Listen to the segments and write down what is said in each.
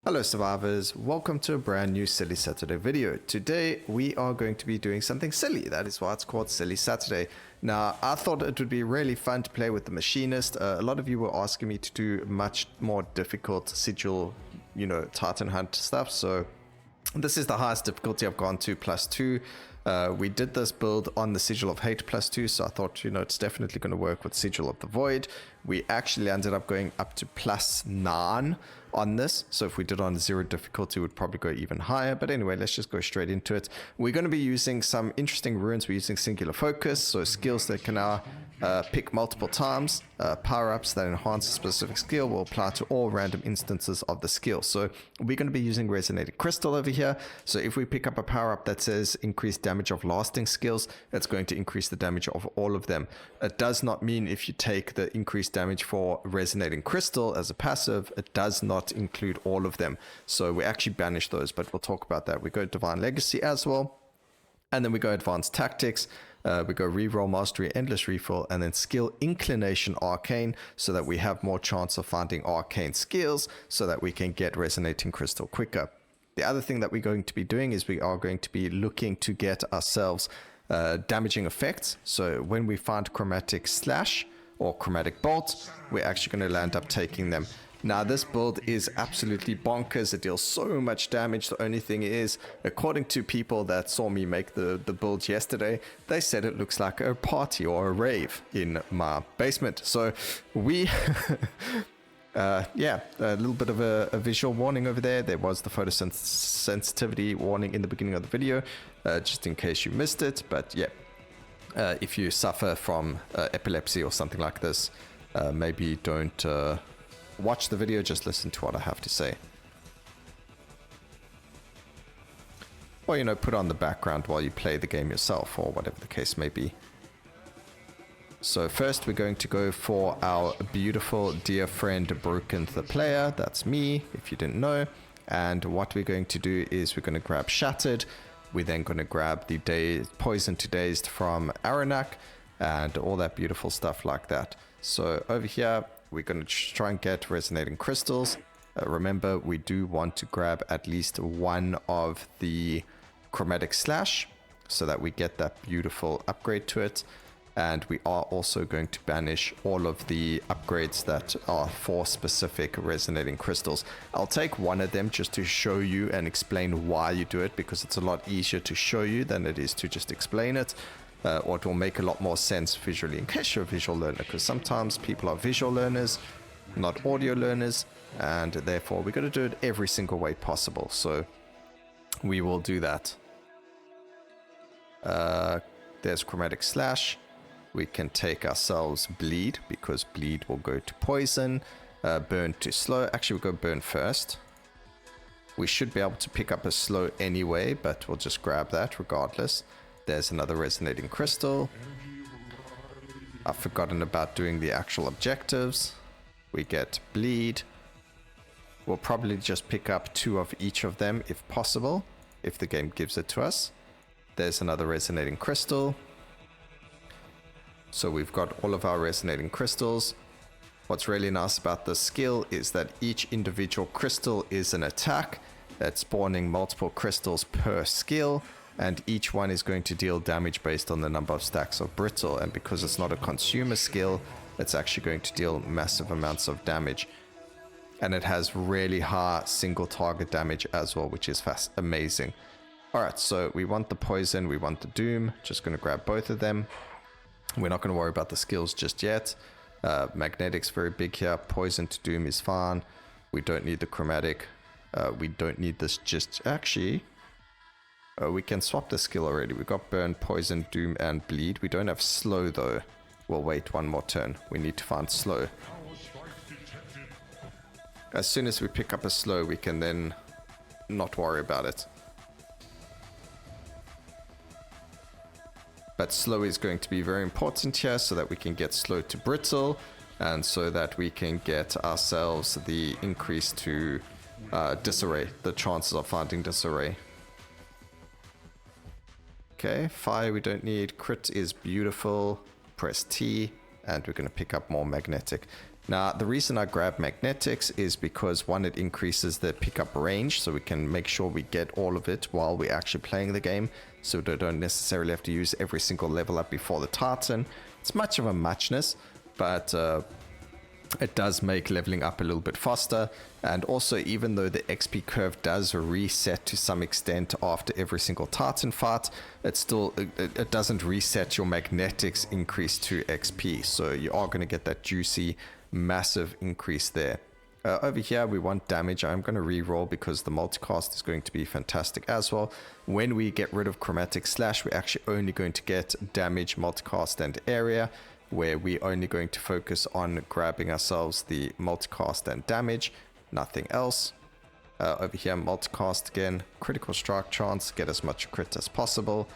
Hello survivors, welcome to a brand new Silly Saturday video. Today we are going to be doing something silly, that is why it's called Silly Saturday. Now I thought it would be really fun to play with the Machinist. A lot of you were asking me to do much more difficult sigil, Titan Hunt stuff, so this is the highest difficulty I've gone to, +2. We did this build on the Sigil of Hate +2, so I thought, it's definitely going to work with Sigil of the Void. We actually ended up going up to +9 on this, so if we did on 0 difficulty, we'd probably go even higher. But anyway, let's just go straight into it. We're going to be using some interesting runes. We're using Singular Focus, so skills that can now pick multiple times. Power-ups that enhance a specific skill will apply to all random instances of the skill. So we're going to be using Resonating Crystal over here. So if we pick up a power-up that says increased damage of lasting skills, it's going to increase the damage of all of them. It does not mean if you take the increased damage for Resonating Crystal as a passive, it does not include all of them. So we actually banish those, but we'll talk about that. We go Divine Legacy as well. And then we go Advanced Tactics, we go Reroll Mastery, Endless Refill, and then Skill Inclination Arcane, so that we have more chance of finding arcane skills, so that we can get Resonating Crystal quicker. The other thing that we're going to be doing is we are going to be looking to get ourselves damaging effects. So when we find Chromatic Slash or Chromatic Bolt, we're actually going to land up taking them. Now this build is absolutely bonkers. It deals so much damage. The only thing is, according to people that saw me make the build yesterday, they said it looks like a party or a rave in my basement. So we yeah, a little bit of a visual warning over there. There was the photosensitivity warning in the beginning of the video, just in case you missed it. But yeah, if you suffer from epilepsy or something like this, maybe don't watch the video, just listen to what I have to say. Or, put on the background while you play the game yourself, or whatever the case may be. So first we're going to go for our beautiful dear friend Broken the Player. That's me, if you didn't know. And what we're going to do is we're going to grab Shattered. We're then going to grab the Poison to Dazed from ARUANAK and all that beautiful stuff like that. So over here, we're going to try and get Resonating Crystals. Remember, we do want to grab at least one of the Chromatic Slash so that we get that beautiful upgrade to it. And we are also going to banish all of the upgrades that are for specific Resonating Crystals. I'll take one of them just to show you and explain why you do it, because it's a lot easier to show you than it is to just explain it. Or it will make a lot more sense visually, in case you're a visual learner, because sometimes people are visual learners, not audio learners, and therefore we're going to do it every single way possible. So we will do that. There's Chromatic Slash. We can take ourselves Bleed, because Bleed will go to Poison, Burn to Slow. Actually, we'll go Burn first. We should be able to pick up a Slow anyway, but we'll just grab that regardless. There's another Resonating Crystal. I've forgotten about doing the actual objectives. We get Bleed. We'll probably just pick up 2 of each of them if possible, if the game gives it to us. There's another Resonating Crystal. So we've got all of our Resonating Crystals. What's really nice about this skill is that each individual crystal is an attack that's spawning multiple crystals per skill. And each one is going to deal damage based on the number of stacks of brittle. And because it's not a consumer skill, it's actually going to deal massive amounts of damage. And it has really high single target damage as well, which is amazing. Alright, so we want the Poison, we want the Doom. Just going to grab both of them. We're not going to worry about the skills just yet. Magnetic's very big here. Poison to Doom is fine. We don't need the Chromatic. We don't need this just... Actually... we can swap the skill already. We've got Burn, Poison, Doom, and Bleed. We don't have Slow though. We'll wait one more turn. We need to find Slow. As soon as we pick up a Slow, we can then not worry about it. But Slow is going to be very important here, so that we can get Slow to Brittle, and so that we can get ourselves the increase to Disarray, the chances of finding Disarray. Okay, Fire we don't need. Crit is beautiful. Press T, and we're going to pick up more Magnetic. Now, the reason I grab magnetics is because one, it increases the pickup range, so we can make sure we get all of it while we're actually playing the game, so we don't necessarily have to use every single level up before the tartan. It's much of a muchness, but it does make leveling up a little bit faster. And also, even though the XP curve does reset to some extent after every single tartan fight, it doesn't reset your magnetics increase to XP, so you are going to get that juicy massive increase there. Over here we want damage. I'm going to re-roll because the multicast is going to be fantastic as well. When we get rid of chromatic slash, we're actually only going to get damage, multicast and area, where we're only going to focus on grabbing ourselves the multicast and damage, nothing else. Over here, multicast again, critical strike chance, get as much crit as possible.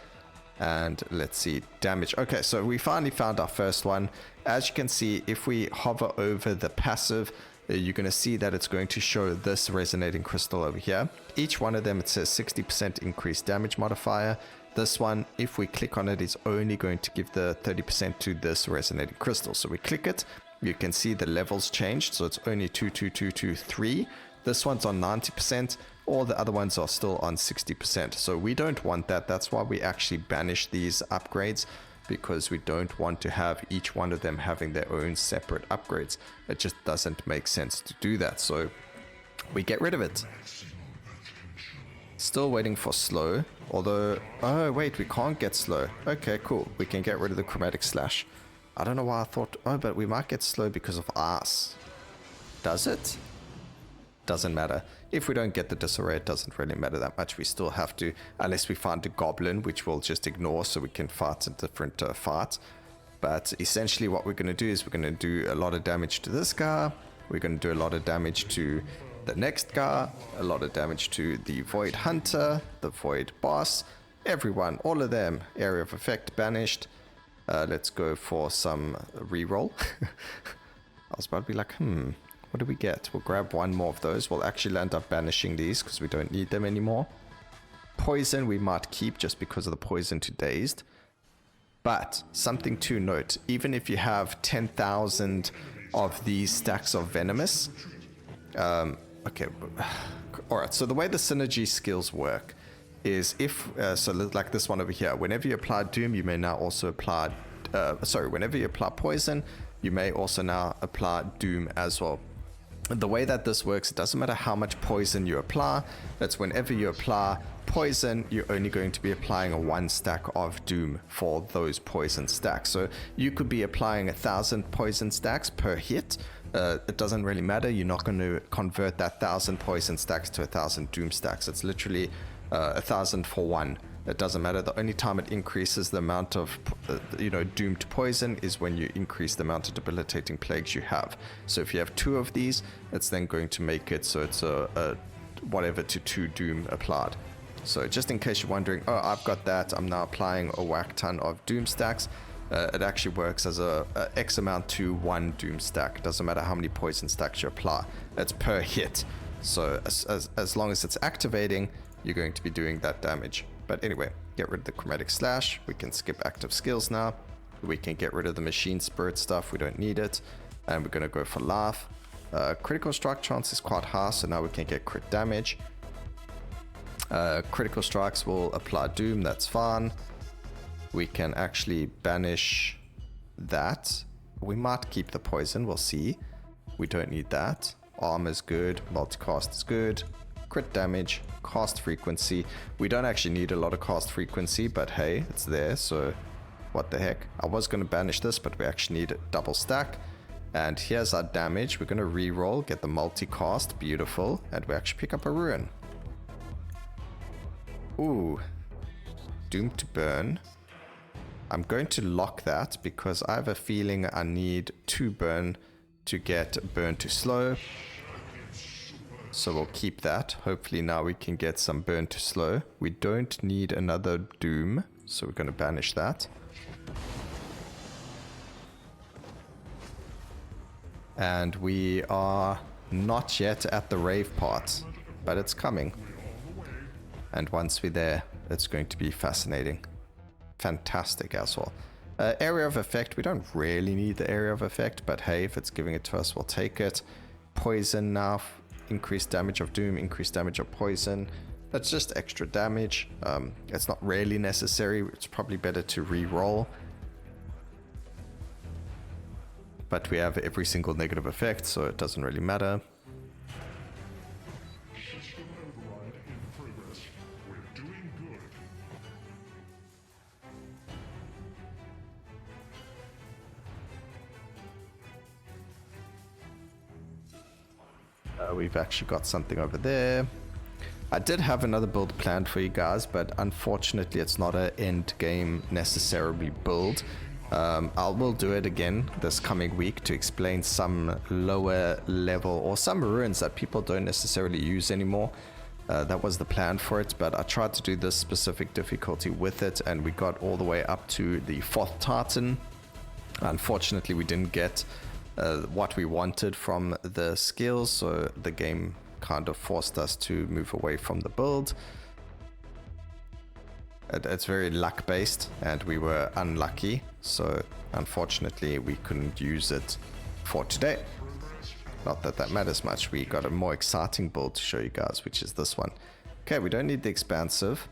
And let's see, damage. Okay, so we finally found our first one. As you can see, if we hover over the passive, you're going to see that it's going to show this resonating crystal over here. Each one of them, it says 60% increased damage modifier. This one, if we click on it, is only going to give the 30% to this resonating crystal. So we click it, you can see the levels changed. So it's only 2, 2, 2, 2, 3. This one's on 90%. All the other ones are still on 60%. So we don't want that. That's why we actually banish these upgrades, because we don't want to have each one of them having their own separate upgrades. It just doesn't make sense to do that. So we get rid of it. Still waiting for slow. Although, oh wait, we can't get slow. Okay, cool. We can get rid of the chromatic slash. I don't know why I thought, oh, but we might get slow because of ice. Does it? Doesn't matter. If we don't get the disarray, it doesn't really matter that much. We still have to, unless we find a goblin, which we'll just ignore so we can fight a different fight. But essentially what we're going to do is we're going to do a lot of damage to this guy. We're going to do a lot of damage to the next guy, a lot of damage to the Void Hunter, the Void Boss, everyone, all of them. Area of effect banished. Let's go for some reroll. I was about to be like, what do we get? We'll grab one more of those. We'll actually end up banishing these because we don't need them anymore. Poison we might keep just because of the poison to dazed. But something to note, even if you have 10,000 of these stacks of venomous, okay, alright, so the way the synergy skills work is if, so like this one over here, whenever you apply Doom, you may now also apply, whenever you apply Poison, you may also now apply Doom as well. The way that this works, it doesn't matter how much poison you apply. That's whenever you apply poison, you're only going to be applying a 1 stack of Doom for those poison stacks. So you could be applying 1,000 poison stacks per hit. It doesn't really matter. You're not going to convert that 1,000 poison stacks to 1,000 Doom stacks. It's literally 1,000 for 1. It doesn't matter. The only time it increases the amount of, Doom to poison is when you increase the amount of debilitating plagues you have. So if you have 2 of these, it's then going to make it so it's a whatever to 2 Doom applied. So just in case you're wondering, oh, I've got that, I'm now applying a whack ton of Doom stacks. It actually works as a X amount to 1 Doom stack. It doesn't matter how many poison stacks you apply. It's per hit. So as long as it's activating, you're going to be doing that damage. But anyway, get rid of the chromatic slash. We can skip active skills now. We can get rid of the machine spirit stuff. We don't need it. And we're going to go for life. Critical strike chance is quite high, so now we can get crit damage. Critical strikes will apply Doom. That's fine. We can actually banish that. We might keep the poison. We'll see. We don't need that. Armor is good. Multicast is good. Crit damage, cast frequency. We don't actually need a lot of cast frequency, but hey, it's there, so what the heck. I was going to banish this, but we actually need a double stack. And here's our damage. We're going to re-roll, get the multicast, beautiful, and we actually pick up a ruin. Ooh, Doom to burn. I'm going to lock that because I have a feeling I need 2 burn to get burn to slow. So we'll keep that. Hopefully now we can get some burn to slow. We don't need another Doom, so we're going to banish that. And we are not yet at the rave part, but it's coming. And once we're there, it's going to be fascinating. Fantastic as well. Area of effect, we don't really need the area of effect, but hey, if it's giving it to us, we'll take it. Poison now, increased damage of doom, increased damage of poison. That's just extra damage. It's not really necessary. It's probably better to re-roll. But we have every single negative effect, so it doesn't really matter. We've actually got something over there. I did have another build planned for you guys, but unfortunately it's not an end game necessarily build. I will do it again this coming week to explain some lower level or some ruins that people don't necessarily use anymore. That was the plan for it, but I tried to do this specific difficulty with it and we got all the way up to the 4th Titan. Unfortunately we didn't get what we wanted from the skills, so the game kind of forced us to move away from the build. It's very luck based and we were unlucky, so unfortunately we couldn't use it for today. Not that that matters much. We got a more exciting build to show you guys, which is this one. Okay, we don't need the expansive.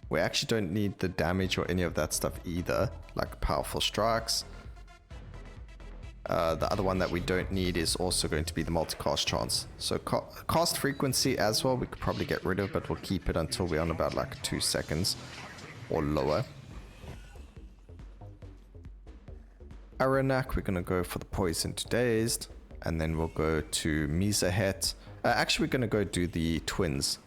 We actually don't need the damage or any of that stuff either, like powerful strikes. The other one that we don't need is also going to be the multicast chance. So cast frequency as well, we could probably get rid of, but we'll keep it until we're on about like 2 seconds or lower. ARUANAK, we're going to go for the poison to dazed, and then we'll go to Mhyzahet. Actually, we're going to go do the twins.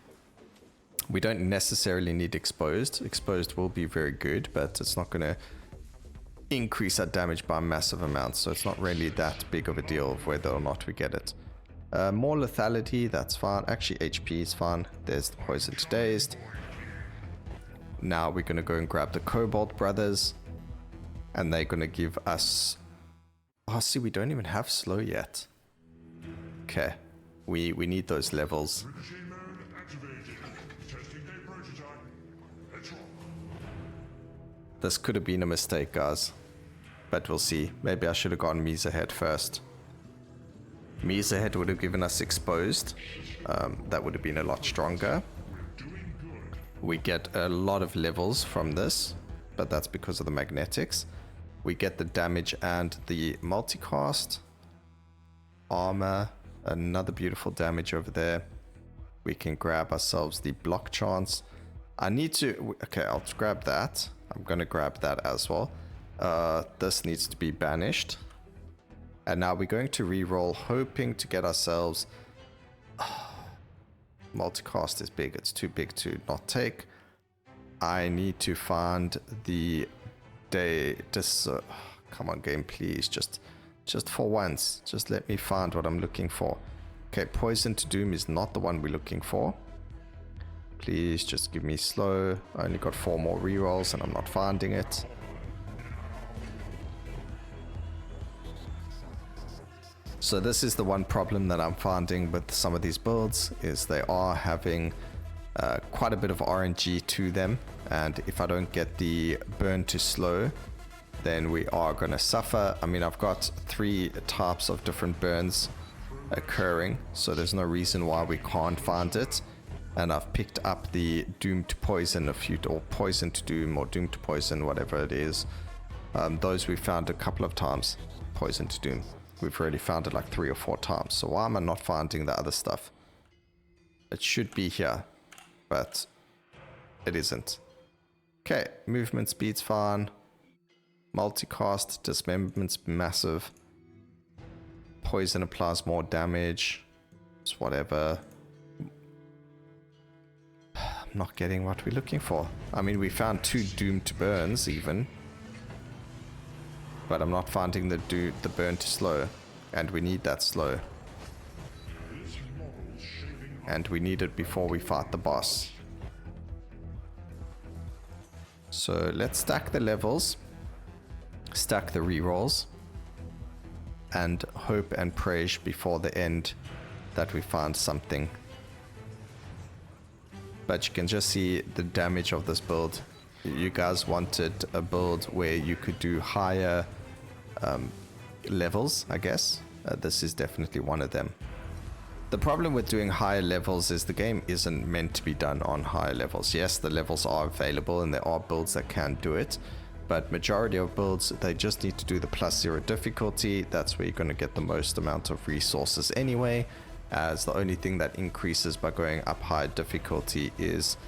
We don't necessarily need exposed. Exposed will be very good, but it's not going to increase our damage by massive amounts, so it's not really that big of a deal of whether or not we get it. More lethality, that's fine. Actually, HP is fine. There's the poison to dazed. Now we're going to go and grab the Cobalt brothers, and they're going to give us... Oh, see, we don't even have slow yet. Okay, we need those levels. This could have been a mistake, guys. But we'll see. Maybe I should have gone Mhyzahet first. Mhyzahet would have given us exposed. That would have been a lot stronger. We get a lot of levels from this, but that's because of the magnetics. We get the damage and the multicast. Armor. Another beautiful damage over there. We can grab ourselves the block chance. I need to... Okay, I'll grab that. I'm going to grab that as well. This needs to be banished. And now we're going to reroll, hoping to get ourselves... Multicast is big. It's too big to not take. I need to find the day... come on, game, please. Just for once. Just let me find what I'm looking for. Okay, Poison to Doom is not the one we're looking for. Please just give me slow. I only got 4 more rerolls and I'm not finding it. So this is the one problem that I'm finding with some of these builds, is they are having quite a bit of RNG to them. And if I don't get the burn to slow, then we are going to suffer. I mean, I've got 3 types of different burns occurring, so there's no reason why we can't find it. And I've picked up the Doom to Poison a few, or Poison to Doom, or Doom to Poison, whatever it is. Those we found a couple of times. Poison to Doom. We've already found it like 3 or 4 times. So why am I not finding the other stuff? It should be here, but it isn't. Okay, movement speed's fine. Multicast, dismemberment's massive. Poison applies more damage. It's whatever. I'm not getting what we're looking for. I mean, we found 2 doomed burns even. But I'm not finding the burn to slow. And we need that slow. And we need it before we fight the boss. So let's stack the levels. Stack the rerolls. And hope and pray before the end that we find something. But you can just see the damage of this build you guys wanted a build where you could do higher levels, I guess. This is definitely one of them. The problem with doing higher levels is the game isn't meant to be done on higher levels. Yes, the levels are available and there are builds that can do it, but majority of builds, they just need to do the +0 difficulty. That's where you're going to get the most amount of resources anyway, as the only thing that increases by going up high difficulty is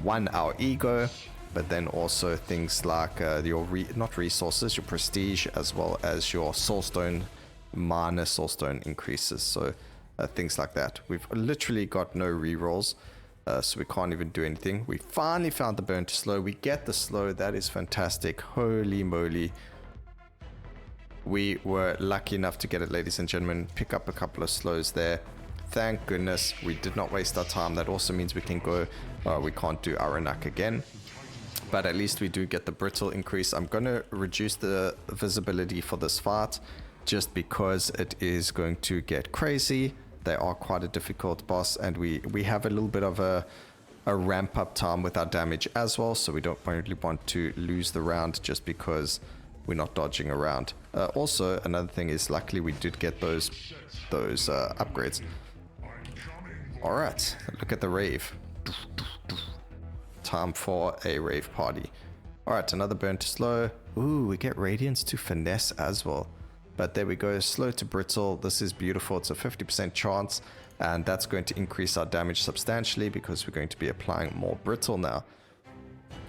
one, our ego, but then also things like your not resources, your prestige, as well as your soulstone, mana soulstone increases. So things like that. We've literally got no rerolls, so we can't even do anything. We finally found the burn to slow. We get the slow. That is fantastic. Holy moly. We were lucky enough to get it, ladies and gentlemen. Pick up a couple of slows there. Thank goodness we did not waste our time. That also means we can go, we can't do ARUANAK again, but at least we do get the brittle increase. I'm going to reduce the visibility for this fight just because it is going to get crazy. They are quite a difficult boss, and we have a little bit of a ramp up time with our damage as well, so we don't really want to lose the round just because we're not dodging around. Also, another thing is luckily we did get those upgrades. Alright, look at the rave. Time for a rave party. Alright, another burn to slow. Ooh, we get radiance to finesse as well. But there we go, slow to brittle. This is beautiful. It's a 50% chance, and that's going to increase our damage substantially because we're going to be applying more brittle now.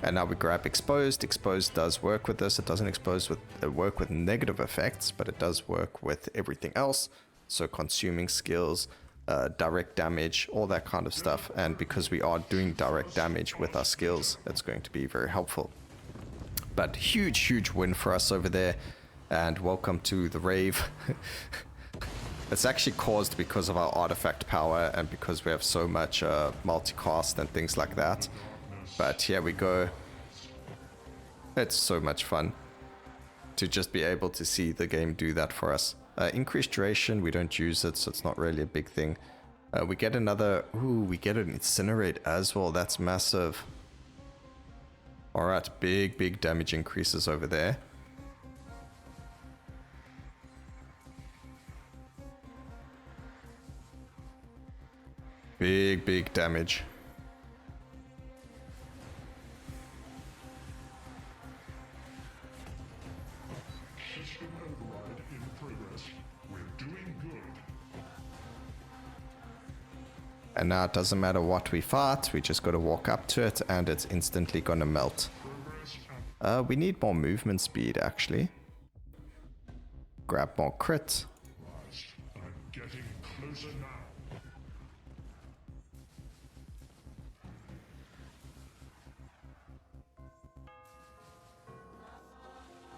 And now we grab exposed. Exposed does work with this. It doesn't work with negative effects, but it does work with everything else. So consuming skills, direct damage, all that kind of stuff. And because we are doing direct damage with our skills, it's going to be very helpful. But huge win for us over there. And welcome to the rave. It's actually caused because of our artifact power and because we have so much multicast and things like that. But here we go. It's so much fun to just be able to see the game do that for us. Increased duration, we don't use it, so it's not really a big thing. We get another... Ooh, we get an incinerate as well. That's massive. Alright, big damage increases over there. Big damage. And now it doesn't matter what we fight, we just got to walk up to it and it's instantly gonna melt. We need more movement speed actually. Grab more crit. I'm getting closer now.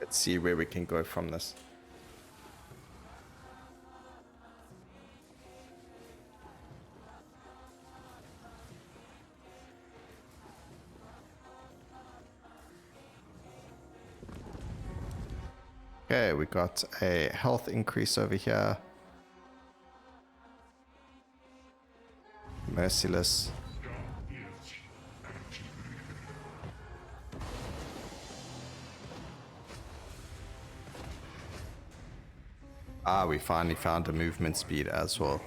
Let's see where we can go from this. Okay, we got a health increase over here. Merciless. Ah, we finally found a movement speed as well.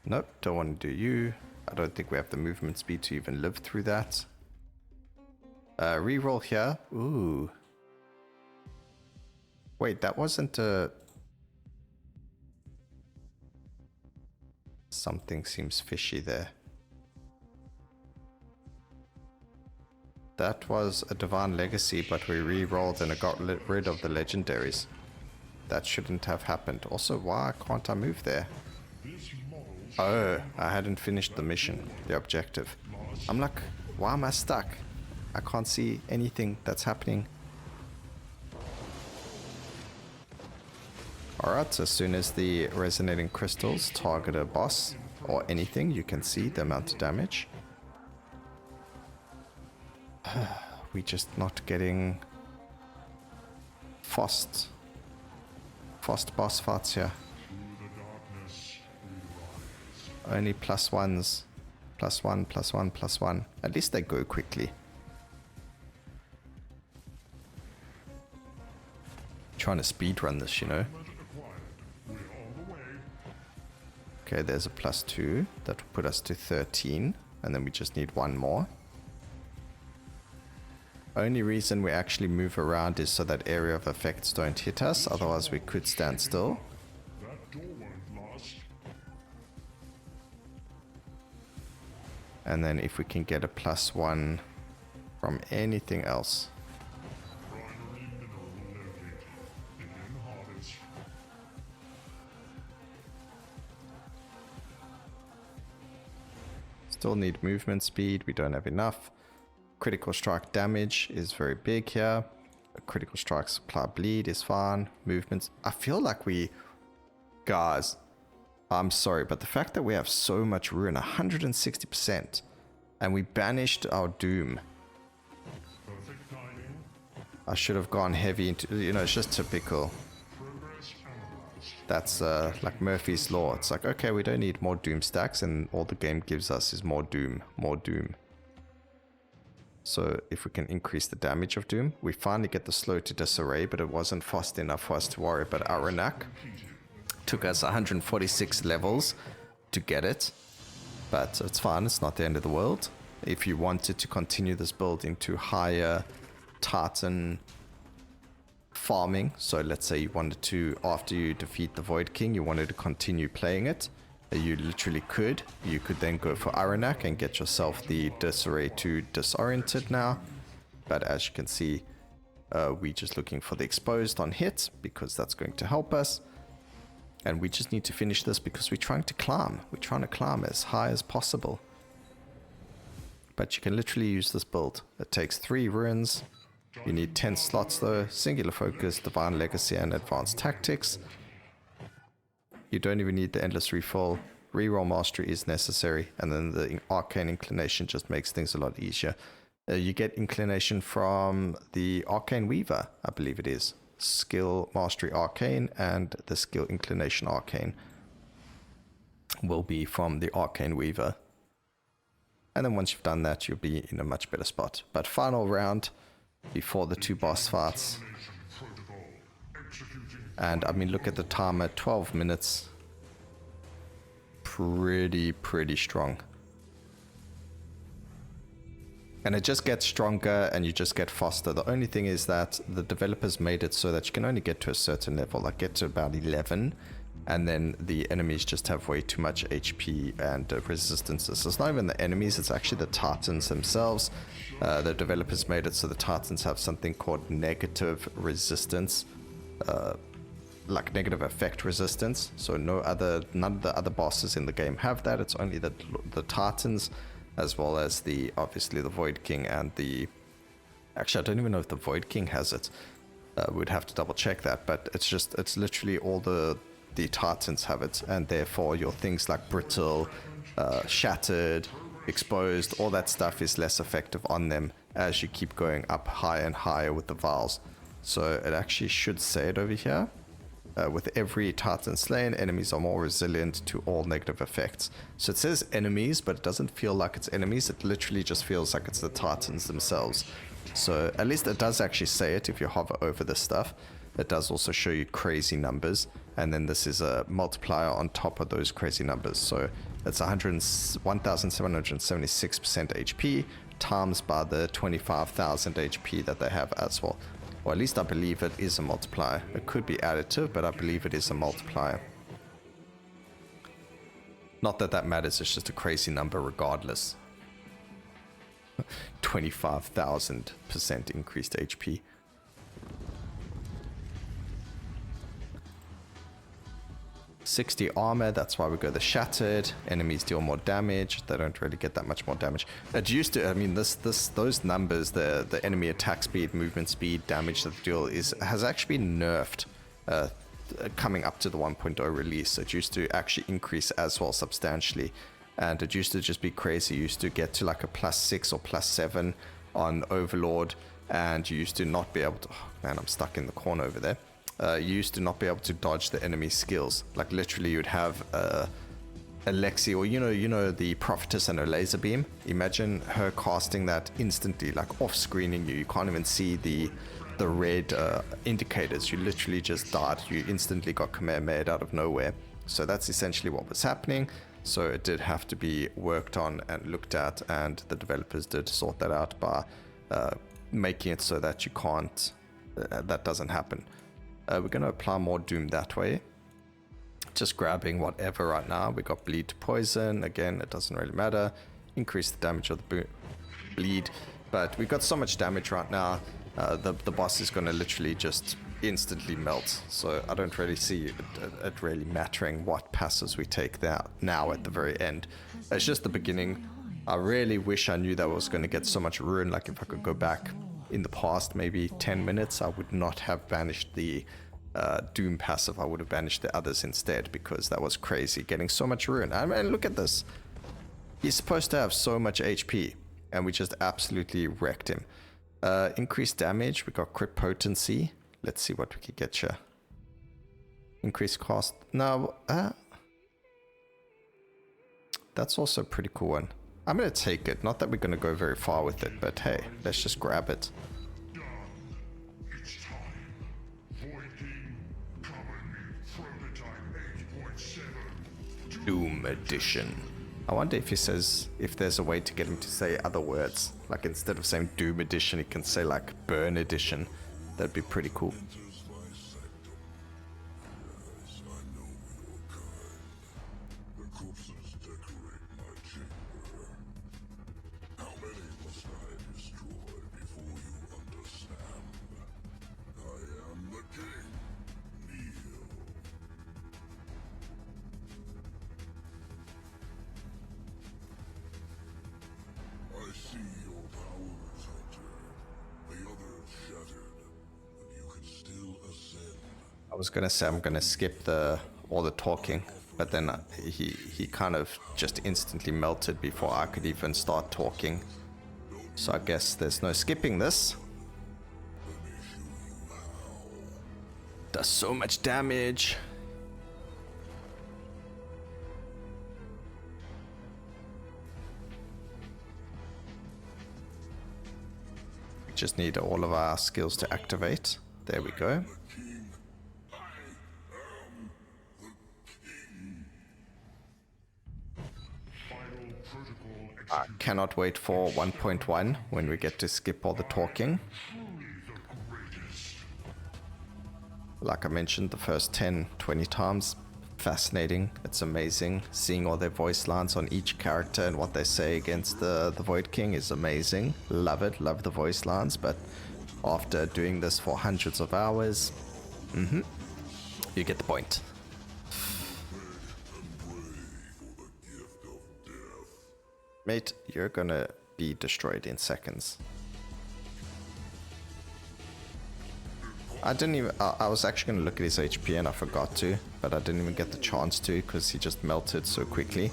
Nope, don't want to do you. I don't think we have the movement speed to even live through that. Reroll here. Ooh. Wait, that wasn't a... Something seems fishy there. That was a Divine Legacy, but we re-rolled and it got rid of the legendaries. That shouldn't have happened. Also, why can't I move there? Oh, I hadn't finished the mission, the objective. I'm like, why am I stuck? I can't see anything that's happening. Alright, as soon as the resonating crystals target a boss or anything, you can see the amount of damage. We just not getting fast boss fights here. Only +1s. +1, +1, +1. At least they go quickly. Trying to speed run this, you know. Okay, there's a +2. That will put us to 13. And then we just need one more. Only reason we actually move around is so that area of effects don't hit us. Otherwise we could stand still. And then if we can get a +1 from anything else. Still need movement speed, we don't have enough. Critical strike damage is very big here. A critical strike supply bleed is fine. Movements, I feel like we... Guys, I'm sorry, but the fact that we have so much ruin, 160%, and we banished our doom. I should have gone heavy into, you know, it's just typical. That's like Murphy's Law. It's like, okay, we don't need more doom stacks, and all the game gives us is more doom, more doom. So if we can increase the damage of doom, we finally get the slow to disarray, but it wasn't fast enough for us to worry about ARUANAK. Took us 146 levels to get it, but it's fine, it's not the end of the world. If you wanted to continue this build into higher Titan farming, so let's say you wanted to, after you defeat the Void King, you wanted to continue playing it, you literally could. You could then go for ARUANAK and get yourself the disarray to disoriented now. But as you can see, we're just looking for the exposed on hit because that's going to help us. And we just need to finish this because we're trying to climb. We're trying to climb as high as possible. But you can literally use this build. It takes 3 ruins. You need 10 slots though. Singular focus, divine legacy, and advanced tactics. You don't even need the endless refill. Reroll mastery is necessary, and then the arcane inclination just makes things a lot easier. You get inclination from the arcane weaver, I believe it is. Skill mastery arcane, and the skill inclination arcane will be from the arcane weaver. And then once you've done that, you'll be in a much better spot. But final round before the 2 boss fights. And I mean, look at the timer, 12 minutes. Pretty strong. And it just gets stronger and you just get faster. The only thing is that the developers made it so that you can only get to a certain level, like get to about 11. And then the enemies just have way too much HP and resistances. So it's not even the enemies, it's actually the Titans themselves. The developers made it so the Titans have something called negative resistance. Like negative effect resistance, so none of the other bosses in the game have that. It's only the Titans, as well as obviously the Void King and the... Actually, I don't even know if the Void King has it. We'd have to double check that, but it's literally all the Titans have it, and therefore your things like brittle, shattered, exposed, all that stuff is less effective on them as you keep going up higher and higher with the vials. So it actually should say it over here. With every Titan slain, enemies are more resilient to all negative effects. So it says enemies, but it doesn't feel like it's enemies. It literally just feels like it's the Titans themselves. So at least it does actually say it if you hover over this stuff. It does also show you crazy numbers. And then this is a multiplier on top of those crazy numbers. So it's 1,776% HP times by the 25,000 HP that they have as well. Or at least I believe it is a multiplier. It could be additive, but I believe it is a multiplier. Not that that matters, it's just a crazy number regardless. 25,000% increased HP. +60 armor, that's why we go the shattered. Enemies deal more damage. They don't really get that much more damage. It used to, I mean, those numbers, the enemy attack speed, movement speed, damage that they deal has actually been nerfed coming up to the 1.0 release. It used to actually increase as well substantially, and it used to just be crazy. You used to get to like a +6 or +7 on Overlord, and you used to not be able to... Oh man, I'm stuck in the corner over there. You used to not be able to dodge the enemy skills. Like literally you'd have Alexi, or you know the prophetess and her laser beam. Imagine her casting that instantly, like off screening you. You can't even see the red indicators. You literally just died. You instantly got command made out of nowhere. So that's essentially what was happening. So it did have to be worked on and looked at, and the developers did sort that out by making it so that you can't, that doesn't happen. We're going to apply more doom that way. Just grabbing whatever right now. We got bleed to poison. Again, it doesn't really matter. Increase the damage of the bleed. But we got so much damage right now. The boss is going to literally just instantly melt. So I don't really see it really mattering what passes we take now at the very end. It's just the beginning. I really wish I knew that I was going to get so much ruin. Like if I could go back in the past, maybe 10 minutes, I would not have banished the Doom passive. I would have banished the others instead, because that was crazy, getting so much ruin. I mean, look at this. He's supposed to have so much HP, and we just absolutely wrecked him. Increased damage. We got crit potency. Let's see what we could get here. Increased cost. No, that's also a pretty cool one. I'm gonna take it. Not that we're gonna go very far with it, but hey, let's just grab it. Doom Edition. I wonder if he says, if there's a way to get him to say other words. Like instead of saying Doom Edition, he can say like Burn Edition. That'd be pretty cool. I was gonna say I'm gonna skip all the talking, but then he kind of just instantly melted before I could even start talking. So I guess there's no skipping this. Does so much damage. We just need all of our skills to activate. There we go. I cannot wait for 1.1 when we get to skip all the talking. Like I mentioned, the first 10-20 times, fascinating. It's amazing. Seeing all their voice lines on each character and what they say against the Void King is amazing. Love it, love the voice lines, but after doing this for hundreds of hours, you get the point. Mate, you're gonna be destroyed in seconds. I was actually gonna look at his HP and I forgot to, but I didn't even get the chance to because he just melted so quickly.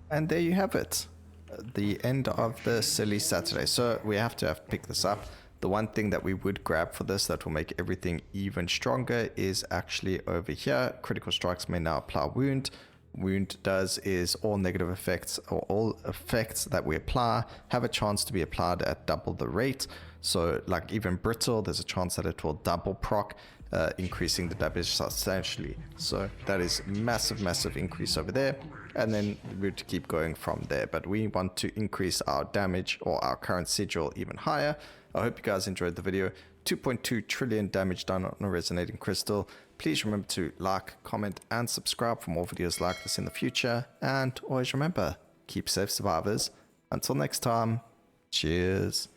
And there you have it, the end of the Silly Saturday. So we have to pick this up. The one thing that we would grab for this that will make everything even stronger is actually over here. Critical strikes may now apply wound. Wound does is all negative effects, or all effects that we apply have a chance to be applied at double the rate. So like even brittle, there's a chance that it will double proc, increasing the damage substantially. So that is massive increase over there, and then we would keep going from there. But we want to increase our damage or our current sigil even higher. I hope you guys enjoyed the video. 2.2 trillion damage done on a resonating crystal. Please remember to like, comment and subscribe for more videos like this in the future, and always remember, keep safe survivors. Until next time, cheers.